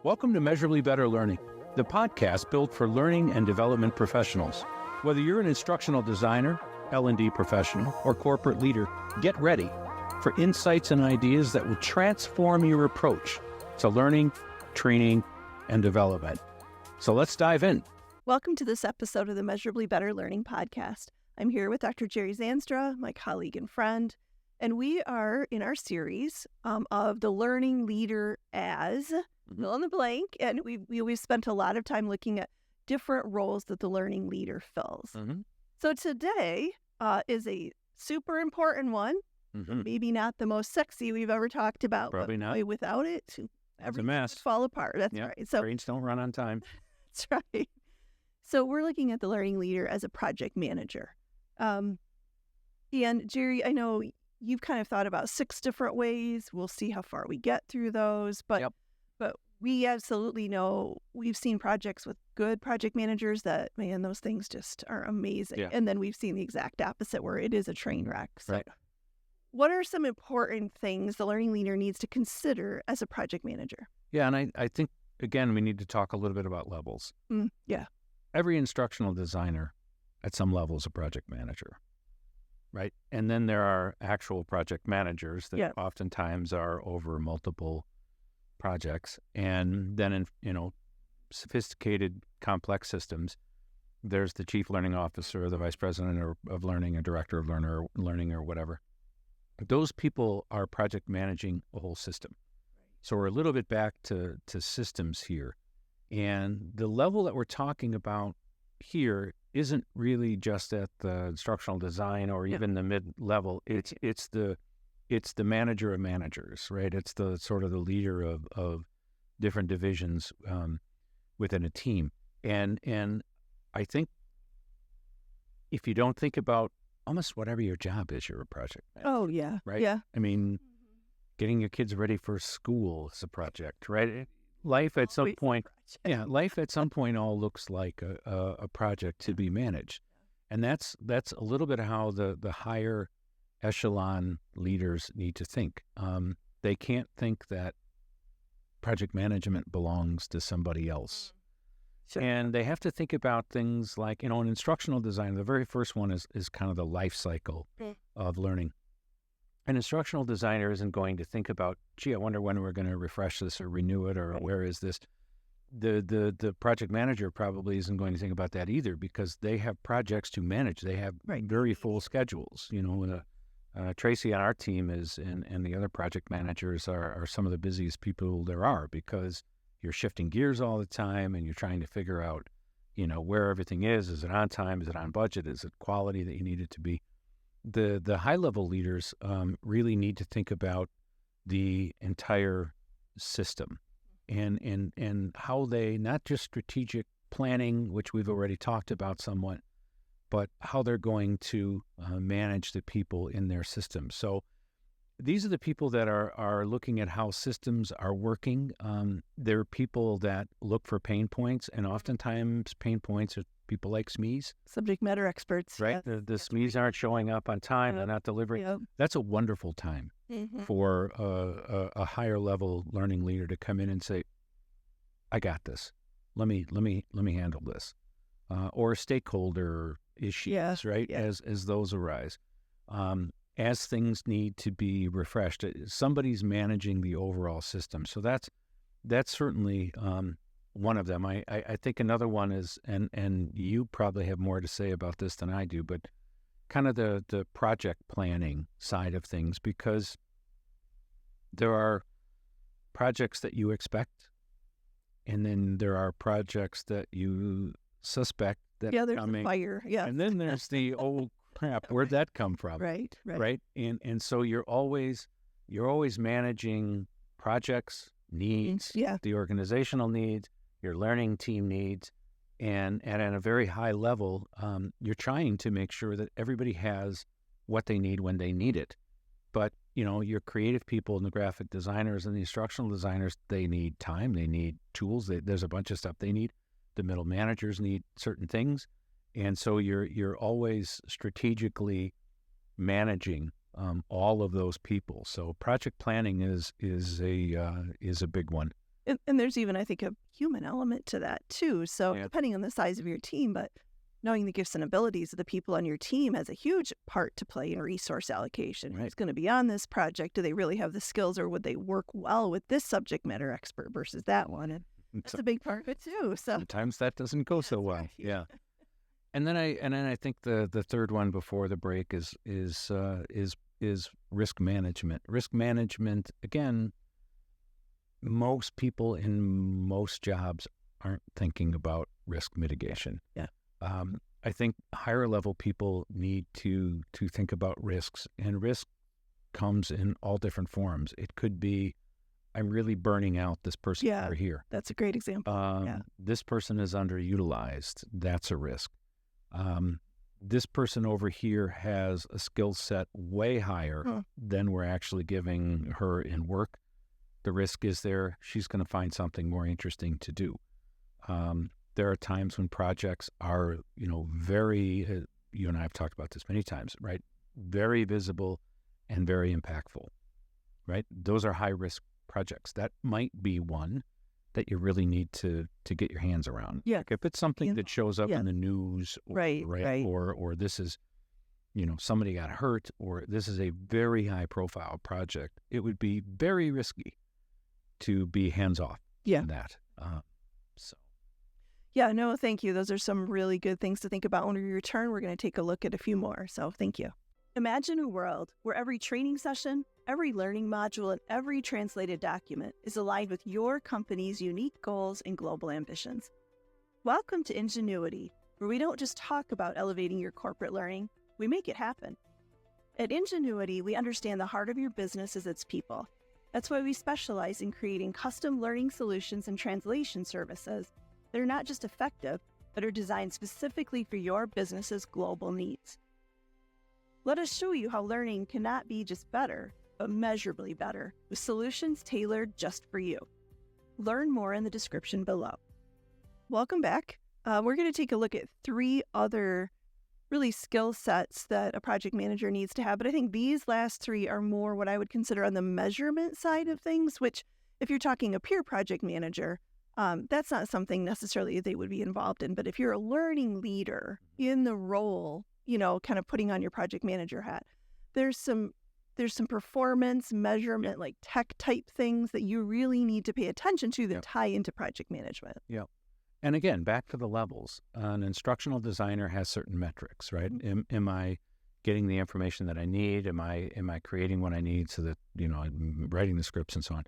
Welcome to Measurably Better Learning, the podcast built for learning and development professionals. Whether you're an instructional designer, L&D professional, or corporate leader, get ready for insights and ideas that will transform your approach to learning, training, and development. So let's dive in. Welcome to this episode of the Measurably Better Learning podcast. I'm here with Dr. Jerry Zandra, my colleague and friend, and we are in our series of the learning leader as fill in the blank, and we've spent a lot of time looking at different roles that the learning leader fills. So today is a super important one, maybe not the most sexy we've ever talked about. Probably but not. Without it, everything would fall apart. That's right. So trains don't run on time. That's right. So we're looking at the learning leader as a project manager. And Jerry, I know you've kind of thought about 6 different ways. We'll see how far we get through those. But we absolutely know we've seen projects with good project managers that, man, those things just are amazing. Yeah. And then we've seen the exact opposite where it is a train wreck. So Right. what are some important things the learning leader needs to consider as a project manager? Yeah, and I think, again, we need to talk a little bit about levels. Yeah. Every instructional designer at some level is a project manager, right? And then there are actual project managers that oftentimes are over multiple projects. And then in, sophisticated, complex systems, there's the chief learning officer, the vice president of learning, a director of learning or whatever. Those people are project managing a whole system. So we're a little bit back to systems here. And the level that we're talking about here isn't really just at the instructional design or even the mid-level. It's the manager of managers, right? It's the sort of the leader of different divisions within a team. And I think if you don't think about almost whatever your job is, you're a project manager. Oh, yeah. Right? Yeah. I mean, getting your kids ready for school is a project, right? Life at some point all looks like a project to be managed. And that's a little bit how the higher echelon leaders need to think. They can't think that project management belongs to somebody else. Sure. And they have to think about things like, in instructional design, the very first one is kind of the life cycle of learning. An instructional designer isn't going to think about, gee, I wonder when we're going to refresh this or renew it, or where is this? The project manager probably isn't going to think about that either, because they have projects to manage. They have very full schedules. Tracy on our team and the other project managers are some of the busiest people there are, because you're shifting gears all the time and you're trying to figure out, where everything is. Is it on time? Is it on budget? Is it quality that you need it to be? The high-level leaders really need to think about the entire system and how they, not just strategic planning, which we've already talked about somewhat, but how they're going to manage the people in their system. So these are the people that are looking at how systems are working. They're people that look for pain points, and oftentimes pain points are people like SMEs. Subject matter experts. Right? Yes. The SMEs aren't showing up on time. They're not delivering. That's a wonderful time for a higher level learning leader to come in and say, I got this. Let me handle this. Or stakeholder issues, right? As those arise. As things need to be refreshed, somebody's managing the overall system. So that's certainly one of them. I think another one is, and you probably have more to say about this than I do, but kind of the project planning side of things, because there are projects that you expect, and then there are projects that you suspect that there's coming. The fire. Yeah. And then there's the old crap. Where'd that come from? Right. And so you're always managing projects, needs, the organizational needs, your learning team needs, and at a very high level, you're trying to make sure that everybody has what they need when they need it. But your creative people and the graphic designers and the instructional designers, they need time, they need tools. There's a bunch of stuff they need. The middle managers need certain things. And so you're always strategically managing all of those people. So project planning is a big one. And there's even, I think, a human element to that too. So depending on the size of your team, but knowing the gifts and abilities of the people on your team has a huge part to play in resource allocation. Who's going to be on this project? Do they really have the skills, or would they work well with this subject matter expert versus that one? And that's a big part of it too. So sometimes that doesn't go so well. Right. Yeah. And then I think the third one before the break is risk management. Risk management, again, most people in most jobs aren't thinking about risk mitigation. Yeah. I think higher level people need to think about risks, and risk comes in all different forms. It could be, I'm really burning out this person over here. That's a great example. This person is underutilized. That's a risk. This person over here has a skill set way higher than we're actually giving her in work. The risk is there. She's going to find something more interesting to do. There are times when projects are, very, you and I have talked about this many times, right? Very visible and very impactful, right? Those are high risk projects. That might be one that you really need to get your hands around. Yeah. Like if it's something that shows up in the news, or this is, somebody got hurt, or this is a very high profile project, it would be very risky to be hands off in that. Yeah, no, thank you. Those are some really good things to think about. When we return, we're going to take a look at a few more. So thank you. Imagine a world where every training session, every learning module, and every translated document is aligned with your company's unique goals and global ambitions. Welcome to Ingenuity, where we don't just talk about elevating your corporate learning, we make it happen. At Ingenuity, we understand the heart of your business is its people. That's why we specialize in creating custom learning solutions and translation services that are not just effective, but are designed specifically for your business's global needs. Let us show you how learning cannot be just better, but measurably better, with solutions tailored just for you. Learn more in the description below. Welcome back. We're going to take a look at 3 other really skill sets that a project manager needs to have, but I think these last 3 are more what I would consider on the measurement side of things, which if you're talking a peer project manager, that's not something necessarily they would be involved in. But if you're a learning leader in the role, kind of putting on your project manager hat, there's some performance measurement, like tech type things that you really need to pay attention to that tie into project management. Yeah. And again, back to the levels. An instructional designer has certain metrics, right? Am I getting the information that I need? Am I creating what I need so that, I'm writing the scripts and so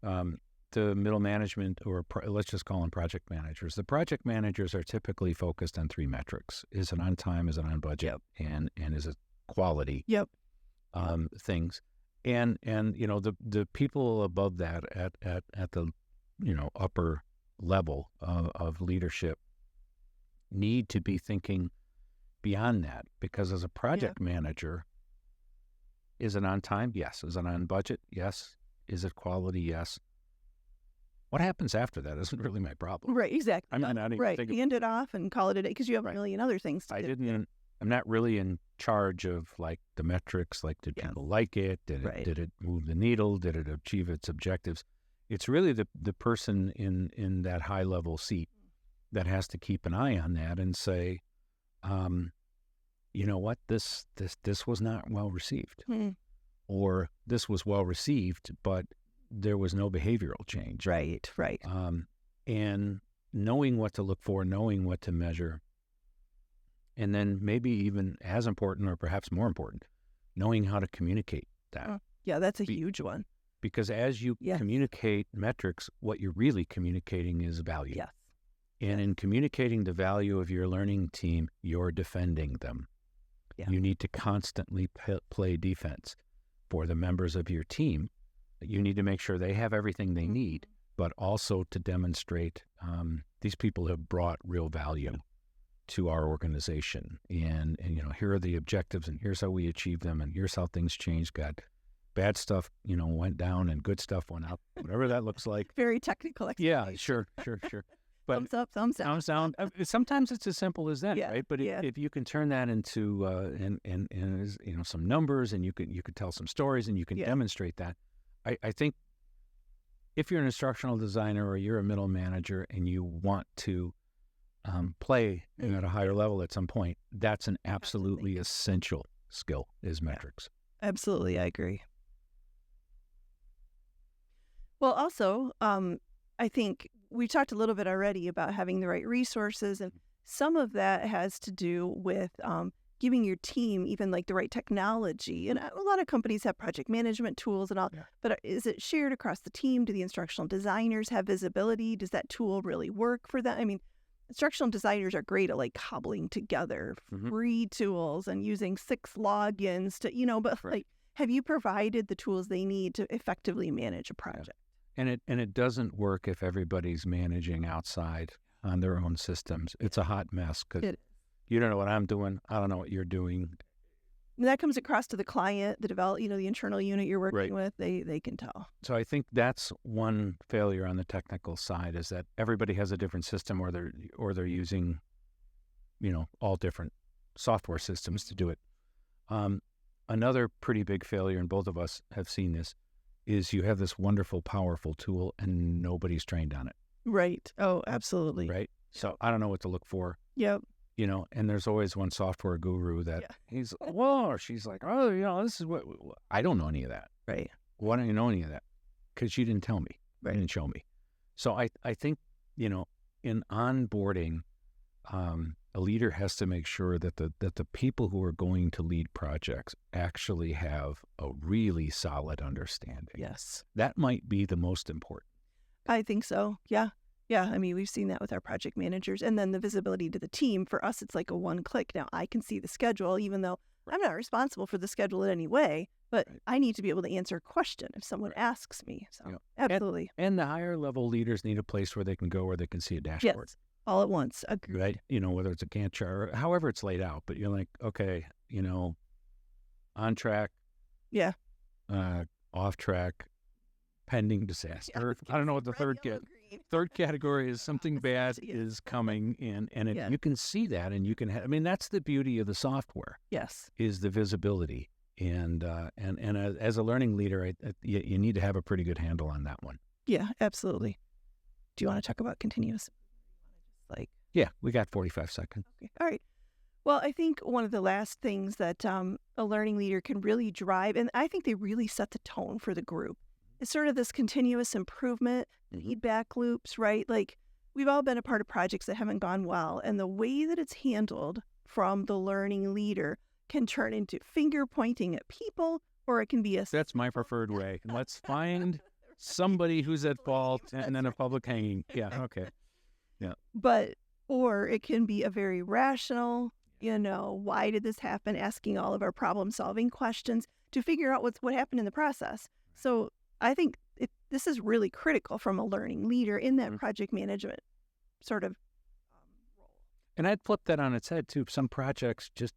on? The middle management, or let's just call them project managers. The project managers are typically focused on 3 metrics. Is it on time? Is it on budget? And is it quality? Things. And the people above that at the, upper level of leadership need to be thinking beyond that, because as a project manager, is it on time? Yes. Is it on budget? Yes. Is it quality? Yes. What happens after that isn't really my problem. Right, exactly. I'm not even Hand it off and call it a day, because you have a million other things to do. I'm not really in charge of like the metrics, like did people like it? Did it move the needle? Did it achieve its objectives? It's really the person in that high level seat that has to keep an eye on that and say, you know what, this was not well received. Or this was well received, but there was no behavioral change. Right. And knowing what to look for, knowing what to measure, and then maybe even as important or perhaps more important, knowing how to communicate that. Yeah, that's a huge one. Because as you communicate metrics, what you're really communicating is value. Yes. And in communicating the value of your learning team, you're defending them. Yeah. You need to constantly play defense for the members of your team. You need to make sure they have everything they need, but also to demonstrate these people have brought real value to our organization. And here are the objectives, and here's how we achieve them, and here's how things changed. Got bad stuff, went down, and good stuff went up, whatever that looks like. Very technical explanation. Yeah, sure. But thumbs up, thumbs down. Sometimes it's as simple as that, right? But if you can turn that into some numbers, and you could tell some stories, and you can demonstrate that, I think if you're an instructional designer or you're a middle manager and you want to play at a higher level at some point, that's an absolutely essential skill is metrics. Absolutely, I agree. Well, also, I think we talked a little bit already about having the right resources, and some of that has to do with giving your team even like the right technology. And a lot of companies have project management tools and all, but is it shared across the team? Do the instructional designers have visibility? Does that tool really work for them? I mean, instructional designers are great at like cobbling together free tools and using 6 logins to, but like, have you provided the tools they need to effectively manage a project? And it doesn't work if everybody's managing outside on their own systems. It's a hot mess because you don't know what I'm doing. I don't know what you're doing. And that comes across to the client, the internal unit you're working with. They can tell. So I think that's one failure on the technical side is that everybody has a different system, or they're using, all different software systems to do it. Another pretty big failure, and both of us have seen this, is you have this wonderful, powerful tool and nobody's trained on it. Right. Oh, absolutely. Right. So I don't know what to look for. Yep. And there's always one software guru that he's, or she's like, oh, this is what, I don't know any of that. Right. Why don't you know any of that? Because you didn't tell me. Right. You didn't show me. So I think, in onboarding, a leader has to make sure that the people who are going to lead projects actually have a really solid understanding. Yes. That might be the most important. I think so. Yeah. Yeah. I mean, we've seen that with our project managers. And then the visibility to the team. For us, it's like a one click. Now, I can see the schedule, even though I'm not responsible for the schedule in any way, but I need to be able to answer a question if someone asks me. So absolutely. And the higher level leaders need a place where they can go, where they can see a dashboard. Yes. All at once. Agreed. Right. Whether it's a Gantt chart or however it's laid out, but you're like, okay, on track. Yeah. Off track, pending disaster. I don't know what the third category is. Something bad is coming in, and you can see that, and you can that's the beauty of the software. Yes. Is the visibility. And as a learning leader, you need to have a pretty good handle on that one. Yeah, absolutely. Do you want to talk about continuous? Yeah, we got 45 seconds. Okay. All right. Well, I think one of the last things that a learning leader can really drive, and I think they really set the tone for the group, is sort of this continuous improvement, feedback loops, right? Like, we've all been a part of projects that haven't gone well, and the way that it's handled from the learning leader can turn into finger pointing at people, or it can be That's my preferred way. Let's find somebody who's at fault and then a public hanging. Yeah, okay. Yeah. Or it can be a very rational, why did this happen? Asking all of our problem-solving questions to figure out what happened in the process. So I think this is really critical from a learning leader in that project management sort of role. And I'd flip that on its head, too. Some projects just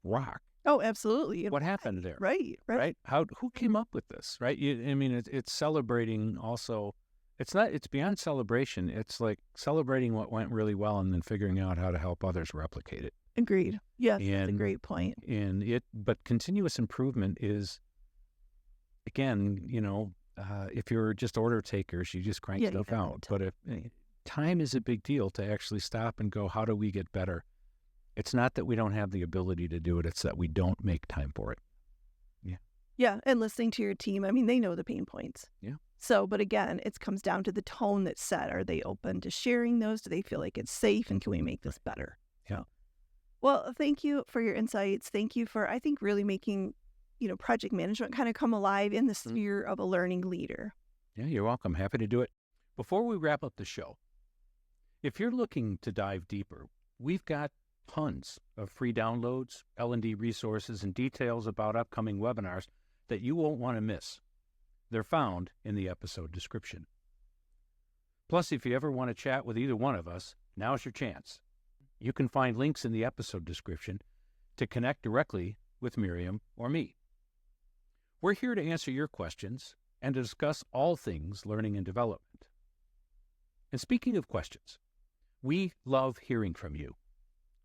rock. Oh, absolutely. What happened there? Right. Who came up with this, right? It's celebrating also. It's beyond celebration. It's like celebrating what went really well and then figuring out how to help others replicate it. Agreed. Yes, that's a great point. But continuous improvement is, again, if you're just order takers, you just crank stuff out. But if time is a big deal to actually stop and go, how do we get better? It's not that we don't have the ability to do it. It's that we don't make time for it. Yeah. Yeah. And listening to your team, they know the pain points. Yeah. So, but again, it comes down to the tone that's set. Are they open to sharing those? Do they feel like it's safe? And can we make this better? Yeah. Well, thank you for your insights. Thank you for, I think, really making, project management kind of come alive in the sphere of a learning leader. Yeah, you're welcome. Happy to do it. Before we wrap up the show, if you're looking to dive deeper, we've got tons of free downloads, L&D resources, and details about upcoming webinars that you won't want to miss. They're found in the episode description. Plus, if you ever want to chat with either one of us, now's your chance. You can find links in the episode description to connect directly with Miriam or me. We're here to answer your questions and to discuss all things learning and development. And speaking of questions, we love hearing from you.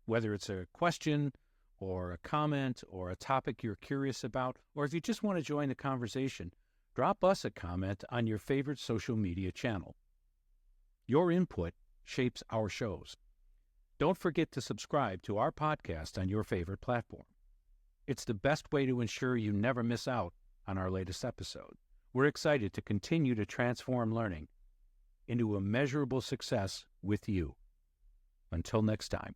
Whether it's a question or a comment or a topic you're curious about, or if you just want to join the conversation, drop us a comment on your favorite social media channel. Your input shapes our shows. Don't forget to subscribe to our podcast on your favorite platform. It's the best way to ensure you never miss out on our latest episode. We're excited to continue to transform learning into a measurable success with you. Until next time.